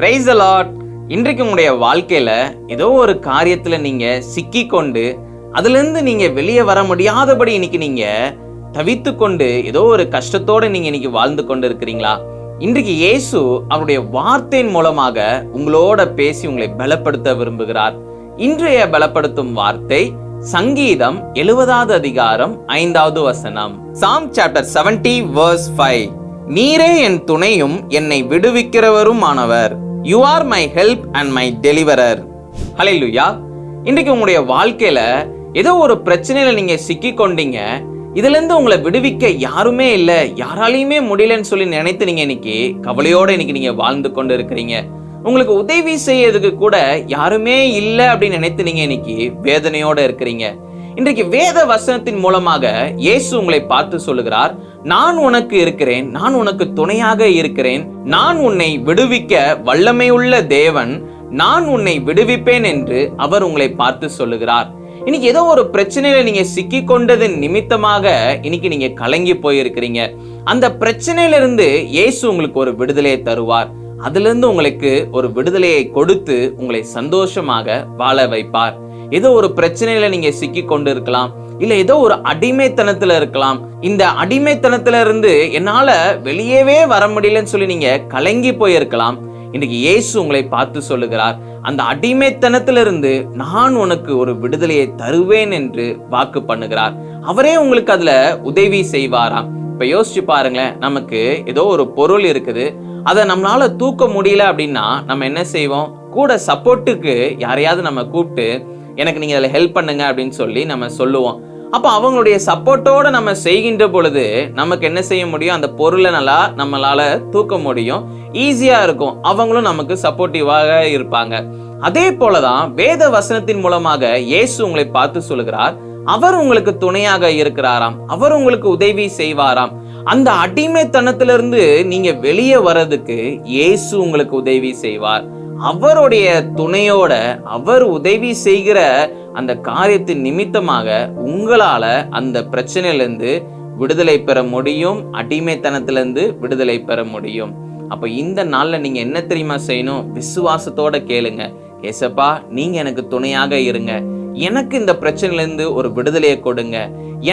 Praise the Lord. இன்றைக்கு உங்களுடைய வாழ்க்கையில ஏதோ ஒரு காரியத்துல நீங்க சிக்கி கொண்டு அதுல நீங்க வெளியே வர முடியாதபடி இன்னைக்கு நீங்க தவித்து கொண்டு ஏதோ ஒரு கஷ்டத்தோட நீங்க இன்னைக்கு வாழ்ந்து கொண்டு இருக்கிறீங்களா? இன்றைக்கு இயேசு அவருடைய வார்த்தையின் மூலமாக உங்களோட பேசி உங்களை பலப்படுத்த விரும்புகிறார். இன்றைய பலப்படுத்தும் வார்த்தை சங்கீதம் 70வது அதிகாரம் 5வது வசனம். Psalm chapter 70 verse 5. நீரே என் துணையும் என்னை விடுவிக்கிறவரும் ஆனவர். You are my help and my deliverer. ஹல்லேலூயா. இன்றைக்கு உங்களுடைய வாழ்க்கையில ஏதோ ஒரு பிரச்சனையில நீங்க சிக்கி கொண்டீங்க. இதுல இருந்து உங்களை விடுவிக்க யாருமே இல்ல, யாராலையுமே முடியலன்னு சொல்லி நினைத்து நீங்க இன்னைக்கு கவலையோட இன்னைக்கு நீங்க வாழ்ந்து கொண்டு இருக்கிறீங்க. உங்களுக்கு உதவி செய்யறதுக்கு கூட யாருமே இல்ல அப்படின்னு நினைத்து நீங்க இன்னைக்கு வேதனையோட இருக்கிறீங்க. இன்றைக்கு வேத வசனத்தின் மூலமாக இயேசு உங்களை பார்த்து சொல்லுகிறார், நான் உனக்கு இருக்கிறேன், நான் உனக்கு துணையாக இருக்கிறேன், நான் உன்னை விடுவிக்க வல்லமையுள்ள தேவன், நான் உன்னை விடுவிப்பேன் என்று அவர் உங்களை பார்த்து சொல்லுகிறார். இன்னைக்கு ஏதோ ஒரு பிரச்சனையில நீங்க சிக்கி கொண்டதன் நிமித்தமாக இன்னைக்கு நீங்க கலங்கி போயிருக்கிறீங்க. அந்த பிரச்சனையில இருந்து இயேசு உங்களுக்கு ஒரு விடுதலையை தருவார். அதுல இருந்து உங்களுக்கு ஒரு விடுதலையை கொடுத்து உங்களை சந்தோஷமாக வாழ வைப்பார். ஏதோ ஒரு பிரச்சனையில நீங்க சிக்கி கொண்டு இருக்கலாம், இல்ல ஏதோ ஒரு அடிமைத்தனத்துல இருக்கலாம். இந்த அடிமைத்தனத்துல இருந்து என்னால வெளியவே வர முடியலன்னு சொல்லி நீங்க கலங்கி போயிருக்கலாம். இன்னைக்கு இயேசு உங்களை பார்த்து சொல்லுகிறார், அந்த அடிமைத்தனத்திலிருந்து நான் உனக்கு ஒரு விடுதலையை தருவேன் என்று வாக்கு பண்ணுகிறார். அவரே உங்களுக்கு அதுல உதவி செய்வாராம். இப்ப யோசிச்சு பாருங்களேன், நமக்கு ஏதோ ஒரு பொருள் இருக்குது, அதை நம்மளால தூக்க முடியல அப்படின்னா நம்ம என்ன செய்வோம்? கூட சப்போர்ட்டுக்கு யாரையாவது நம்ம கூப்பிட்டு எனக்கு நீங்க அதில் ஹெல்ப் பண்ணுங்க அப்படின்னு சொல்லி நம்ம சொல்லுவோம். அப்ப அவங்களுடைய சப்போர்ட்டோட நம்ம செய்கின்ற பொழுது நமக்கு என்ன செய்ய முடியும்? அந்த பொருளை நல்லா நம்மளால தூக்க முடியும், ஈஸியா இருக்கும். அவங்களும் நமக்கு சப்போர்ட்டிவாக இருப்பாங்க. அதே போலதான் வேத வசனத்தின் மூலமாக இயேசு உங்களை பார்த்து சொல்லுகிறார், அவர் உங்களுக்கு துணையாக இருக்கிறாராம், அவர் உங்களுக்கு உதவி செய்வாராம். அந்த அடிமைத்தனத்திலிருந்து நீங்க வெளியே வர்றதுக்கு இயேசு உங்களுக்கு உதவி செய்வார். அவருடைய துணையோட அவர் உதவி செய்கிற அந்த காரியத்தின் நிமித்தமாக உங்களால அந்த பிரச்சனையிலிருந்து விடுதலை பெற முடியும், அடிமைத்தனத்திலிருந்து விடுதலை பெற முடியும். அப்ப இந்த நாள்ல நீங்க என்ன தெரியுமா செய்யணும்? விசுவாசத்தோட கேளுங்க, ஏசப்பா நீங்க எனக்கு துணையாக இருங்க, எனக்கு இந்த பிரச்சனையிலிருந்து ஒரு விடுதலையை கொடுங்க,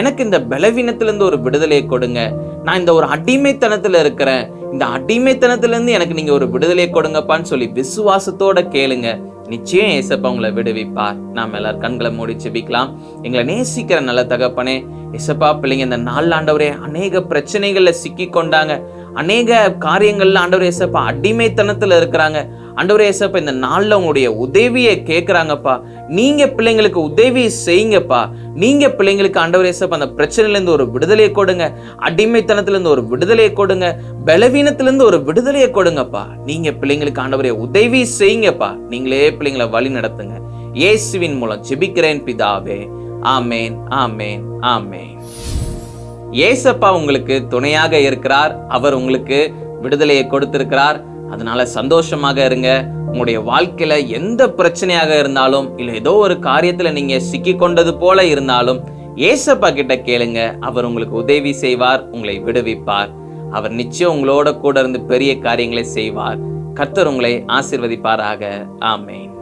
எனக்கு இந்த பலவீனத்திலிருந்து ஒரு விடுதலையை கொடுங்க, நான் இந்த ஒரு அடிமைத்தனத்துல இருக்கிறேன், இந்த அடிமைத்தனத்திலிருந்து எனக்கு நீங்க ஒரு விடுதலையை கொடுங்கப்பான்னு சொல்லி விசுவாசத்தோட கேளுங்க. நிச்சயம் ஏசப்பா உங்களை விடுவிப்பார். நாம் எல்லாரும் கண்களை மூடி ஜெபிக்கலாம். எங்களை நேசிக்கிற நல்ல தகப்பனே, ஏசப்பா பிள்ளைங்க இந்த நாள் ஆண்டவரே அநேக பிரச்சனைகள்ல சிக்கி கொண்டாங்க, அநேக காரியங்கள்ல ஆண்டவரே ஏசப்பா அடிமைத்தனத்துல இருக்கிறாங்க. ஆண்டவரே ஏசப்பா இந்த நாள்ல உங்களுடைய உதவியை கேட்கிறாங்கப்பா. நீங்க பிள்ளைங்களுக்கு உதவி செய்யுங்கப்பா. நீங்க பிள்ளைங்களுக்கு ஆண்டவரே ஏசப்பா அந்த பிரச்சனையில இருந்து ஒரு விடுதலையை கொடுங்க, அடிமைத்தனத்துல இருந்து ஒரு விடுதலையை கொடுங்க, பலவீனத்துல இருந்து ஒரு விடுதலையை கொடுங்கப்பா. நீங்க பிள்ளைங்களுக்கு ஆண்டவரே உதவி செய்யுங்கப்பா. நீங்களே பிள்ளைங்களை வழி நடத்துங்க. இயேசுவின் மூலம் ஜெபிக்கிறேன் பிதாவே. ஆமேன், ஆமேன், ஆமேன். ஏசப்பா உங்களுக்கு துணையாக இருக்கிறார். அவர் உங்களுக்கு விடுதலையை கொடுத்திருக்கிறார். அதனால சந்தோஷமாக இருங்க. உங்களுடைய வாழ்க்கையில எந்த பிரச்சனையாக இருந்தாலும், இல்ல ஏதோ ஒரு காரியத்துல நீங்க சிக்கி கொண்டது போல இருந்தாலும் ஏசப்பா கிட்ட கேளுங்க. அவர் உங்களுக்கு உதவி செய்வார், உங்களை விடுவிப்பார். அவர் நிச்சயம் உங்களோட கூட இருந்து பெரிய காரியங்களை செய்வார். கர்த்தர் உங்களை ஆசீர்வதிப்பாராக. ஆமென்.